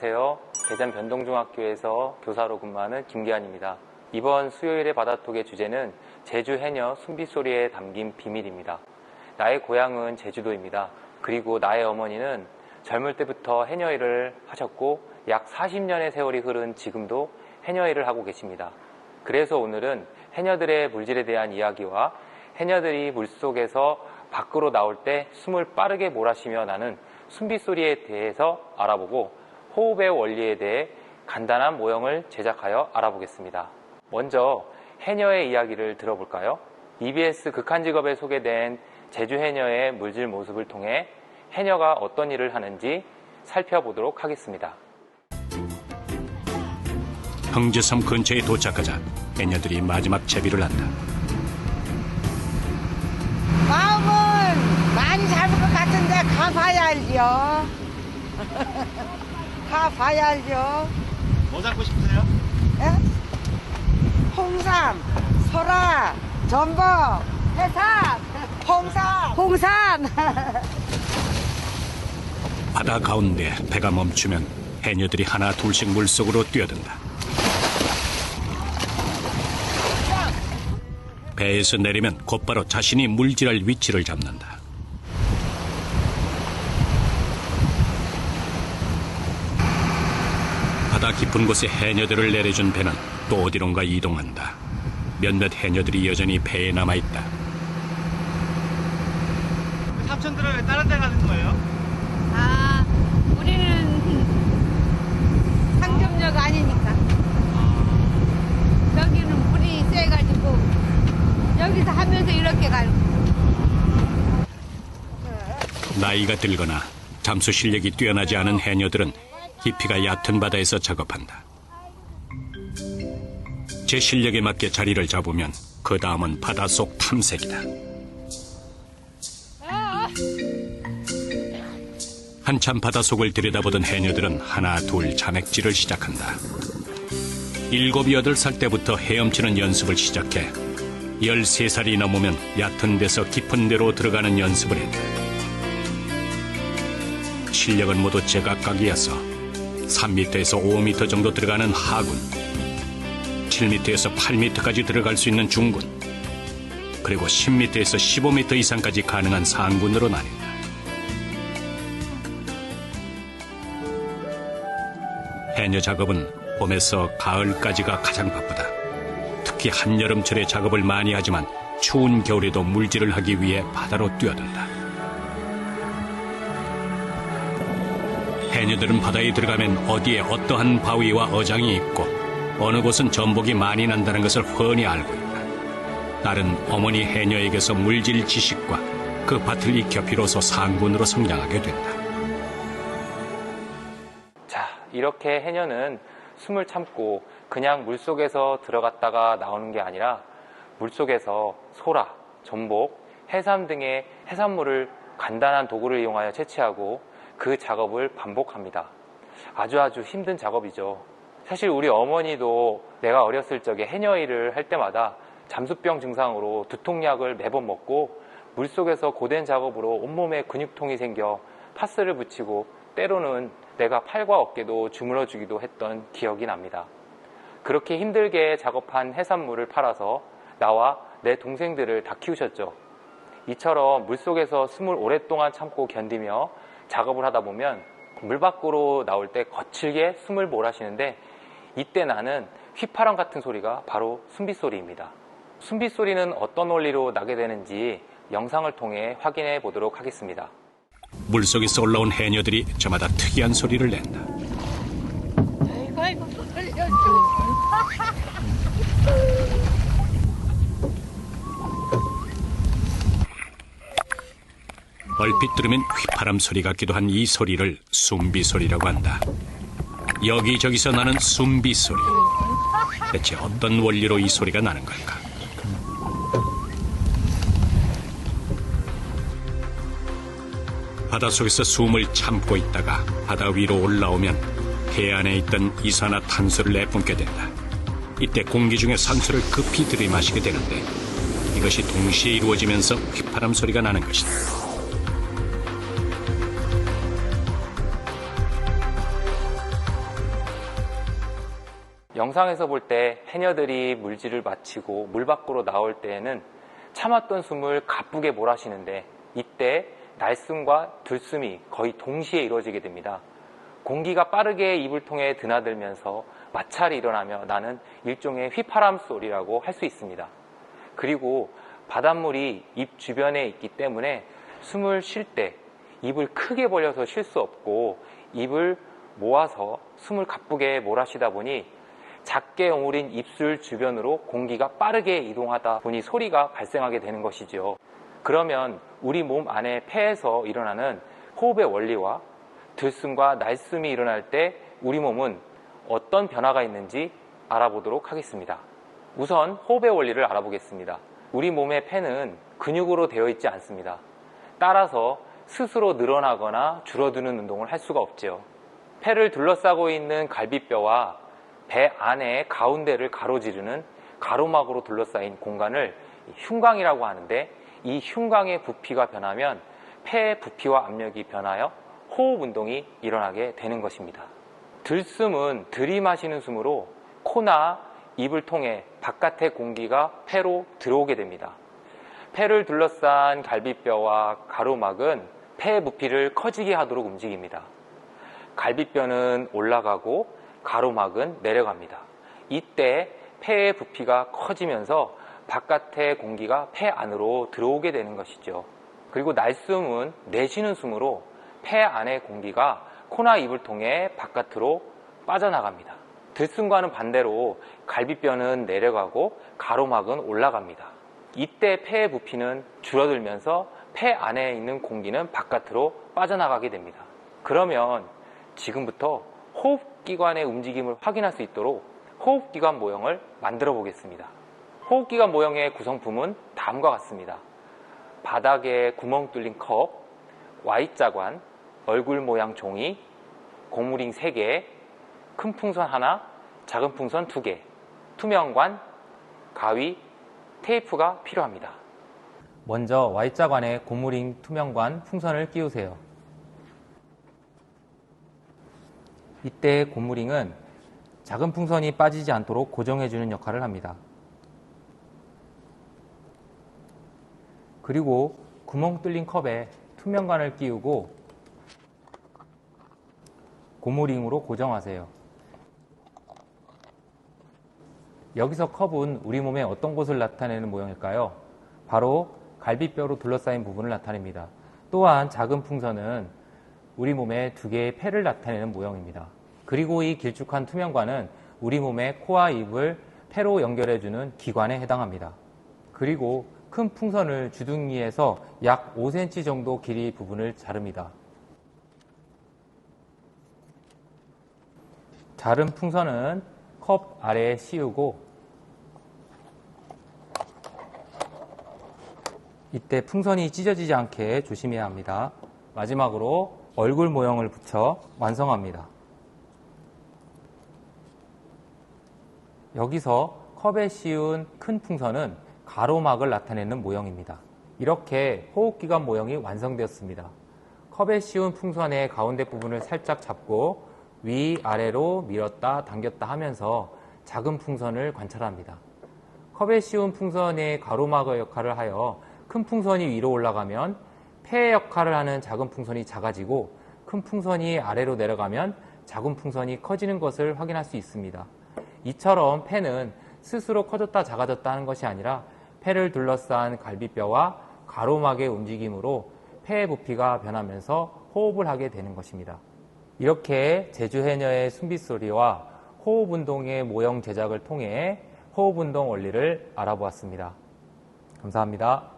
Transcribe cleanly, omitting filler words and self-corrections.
안녕하세요. 계전 변동중학교에서 교사로 근무하는 김기환입니다. 이번 수요일의 바다톡의 주제는 제주 해녀 숨빗소리에 담긴 비밀입니다. 나의 고향은 제주도입니다. 그리고 나의 어머니는 젊을 때부터 해녀 일을 하셨고 약 40년의 세월이 흐른 지금도 해녀 일을 하고 계십니다. 그래서 오늘은 해녀들의 물질에 대한 이야기와 해녀들이 물속에서 밖으로 나올 때 숨을 빠르게 몰아쉬며 나는 숨빗소리에 대해서 알아보고 호흡의 원리에 대해 간단한 모형을 제작하여 알아보겠습니다. 먼저 해녀의 이야기를 들어볼까요? EBS 극한직업에 소개된 제주 해녀의 물질 모습을 통해 해녀가 어떤 일을 하는지 살펴보도록 하겠습니다. 형제섬 근처에 도착하자 해녀들이 마지막 채비를 한다. 마음은 많이 잡을 것 같은데 가봐야 알죠. 가봐야 알죠. 뭐 잡고 싶으세요? 예? 홍삼, 소라, 전복, 해삼, 홍삼. 바다 가운데 배가 멈추면 해녀들이 하나 둘씩 물속으로 뛰어든다. 배에서 내리면 곧바로 자신이 물질할 위치를 잡는다. 바다 깊은 곳에 해녀들을 내려준 배는 또 어디론가 이동한다. 몇몇 해녀들이 여전히 배에 남아있다. 삼촌들은 왜 다른 데 가는 거예요? 아, 우리는 상점역 아니니까. 여기는 물이 세가지고 여기서 하면서 이렇게 가는. 나이가 들거나 잠수 실력이 뛰어나지 않은 해녀들은 깊이가 얕은 바다에서 작업한다. 제 실력에 맞게 자리를 잡으면 그 다음은 바닷속 탐색이다. 한참 바닷속을 들여다보던 해녀들은 하나 둘 자맥질을 시작한다. 7, 8살 때부터 헤엄치는 연습을 시작해 13살이 넘으면 얕은 데서 깊은 데로 들어가는 연습을 했다. 실력은 모두 제각각이어서 3m에서 5m 정도 들어가는 하군, 7m에서 8m까지 들어갈 수 있는 중군, 그리고 10m에서 15m 이상까지 가능한 상군으로 나뉜다. 해녀 작업은 봄에서 가을까지가 가장 바쁘다. 특히 한여름철에 작업을 많이 하지만 추운 겨울에도 물질을 하기 위해 바다로 뛰어든다. 해녀들은 바다에 들어가면 어디에 어떠한 바위와 어장이 있고 어느 곳은 전복이 많이 난다는 것을 훤히 알고 있다. 딸은 어머니 해녀에게서 물질 지식과 그 밭을 익혀 비로소 상군으로 성장하게 된다. 자, 이렇게 해녀는 숨을 참고 그냥 물속에서 들어갔다가 나오는 게 아니라 물속에서 소라, 전복, 해삼 등의 해산물을 간단한 도구를 이용하여 채취하고 그 작업을 반복합니다. 아주 힘든 작업이죠. 사실 우리 어머니도 내가 어렸을 적에 해녀 일을 할 때마다 잠수병 증상으로 두통약을 매번 먹고 물속에서 고된 작업으로 온몸에 근육통이 생겨 파스를 붙이고 때로는 내가 팔과 어깨도 주물러 주기도 했던 기억이 납니다. 그렇게 힘들게 작업한 해산물을 팔아서 나와 내 동생들을 다 키우셨죠. 이처럼 물속에서 숨을 오랫동안 참고 견디며 작업을 하다 보면 물 밖으로 나올 때 거칠게 숨을 몰아쉬는데 이때 나는 휘파람 같은 소리가 바로 숨빗소리입니다. 숨빗소리는 어떤 원리로 나게 되는지 영상을 통해 확인해 보도록 하겠습니다. 물속에서 올라온 해녀들이 저마다 특이한 소리를 낸다. 아이고, 얼핏 들으면 휘파람 소리 같기도 한 이 소리를 숨비소리라고 한다. 여기저기서 나는 숨비소리. 대체 어떤 원리로 이 소리가 나는 걸까? 바닷속에서 숨을 참고 있다가 바다 위로 올라오면 해안에 있던 이산화탄소를 내뿜게 된다. 이때 공기 중에 산소를 급히 들이마시게 되는데 이것이 동시에 이루어지면서 휘파람 소리가 나는 것이다. 영상에서 볼 때 해녀들이 물질을 마치고 물 밖으로 나올 때에는 참았던 숨을 가쁘게 몰아쉬는데 이때 날숨과 들숨이 거의 동시에 이루어지게 됩니다. 공기가 빠르게 입을 통해 드나들면서 마찰이 일어나며 나는 일종의 휘파람 소리라고 할 수 있습니다. 그리고 바닷물이 입 주변에 있기 때문에 숨을 쉴 때 입을 크게 벌려서 쉴 수 없고 입을 모아서 숨을 가쁘게 몰아쉬다 보니 작게 오므린 입술 주변으로 공기가 빠르게 이동하다 보니 소리가 발생하게 되는 것이지요. 그러면 우리 몸 안에 폐에서 일어나는 호흡의 원리와 들숨과 날숨이 일어날 때 우리 몸은 어떤 변화가 있는지 알아보도록 하겠습니다. 우선 호흡의 원리를 알아보겠습니다. 우리 몸의 폐는 근육으로 되어 있지 않습니다. 따라서 스스로 늘어나거나 줄어드는 운동을 할 수가 없지요. 폐를 둘러싸고 있는 갈비뼈와 배 안의 가운데를 가로지르는 가로막으로 둘러싸인 공간을 흉곽이라고 하는데 이 흉곽의 부피가 변하면 폐의 부피와 압력이 변하여 호흡 운동이 일어나게 되는 것입니다. 들숨은 들이마시는 숨으로 코나 입을 통해 바깥의 공기가 폐로 들어오게 됩니다. 폐를 둘러싼 갈비뼈와 가로막은 폐의 부피를 커지게 하도록 움직입니다. 갈비뼈는 올라가고 가로막은 내려갑니다. 이때 폐의 부피가 커지면서 바깥의 공기가 폐 안으로 들어오게 되는 것이죠. 그리고 날숨은 내쉬는 숨으로 폐 안의 공기가 코나 입을 통해 바깥으로 빠져나갑니다. 들숨과는 반대로 갈비뼈는 내려가고 가로막은 올라갑니다. 이때 폐의 부피는 줄어들면서 폐 안에 있는 공기는 바깥으로 빠져나가게 됩니다. 그러면 지금부터 호흡기관의 움직임을 확인할 수 있도록 호흡기관 모형을 만들어 보겠습니다. 호흡기관 모형의 구성품은 다음과 같습니다. 바닥에 구멍 뚫린 컵, Y자관, 얼굴 모양 종이, 고무링 3개, 큰 풍선 하나, 작은 풍선 2개, 투명관, 가위, 테이프가 필요합니다. 먼저 Y자관에 고무링 투명관 풍선을 끼우세요. 이때 고무링은 작은 풍선이 빠지지 않도록 고정해주는 역할을 합니다. 그리고 구멍 뚫린 컵에 투명관을 끼우고 고무링으로 고정하세요. 여기서 컵은 우리 몸의 어떤 곳을 나타내는 모형일까요? 바로 갈비뼈로 둘러싸인 부분을 나타냅니다. 또한 작은 풍선은 우리 몸의 2개의 폐를 나타내는 모형입니다. 그리고 이 길쭉한 투명관은 우리 몸의 코와 입을 폐로 연결해주는 기관에 해당합니다. 그리고 큰 풍선을 주둥이에서 약 5cm 정도 길이 부분을 자릅니다. 자른 풍선은 컵 아래에 씌우고 이때 풍선이 찢어지지 않게 조심해야 합니다. 마지막으로 얼굴 모형을 붙여 완성합니다. 여기서 컵에 씌운 큰 풍선은 가로막을 나타내는 모형입니다. 이렇게 호흡기관 모형이 완성되었습니다. 컵에 씌운 풍선의 가운데 부분을 살짝 잡고 위아래로 밀었다 당겼다 하면서 작은 풍선을 관찰합니다. 컵에 씌운 풍선의 가로막의 역할을 하여 큰 풍선이 위로 올라가면 폐의 역할을 하는 작은 풍선이 작아지고 큰 풍선이 아래로 내려가면 작은 풍선이 커지는 것을 확인할 수 있습니다. 이처럼 폐는 스스로 커졌다 작아졌다 하는 것이 아니라 폐를 둘러싼 갈비뼈와 가로막의 움직임으로 폐의 부피가 변하면서 호흡을 하게 되는 것입니다. 이렇게 제주해녀의 숨빗소리와 호흡운동의 모형 제작을 통해 호흡운동 원리를 알아보았습니다. 감사합니다.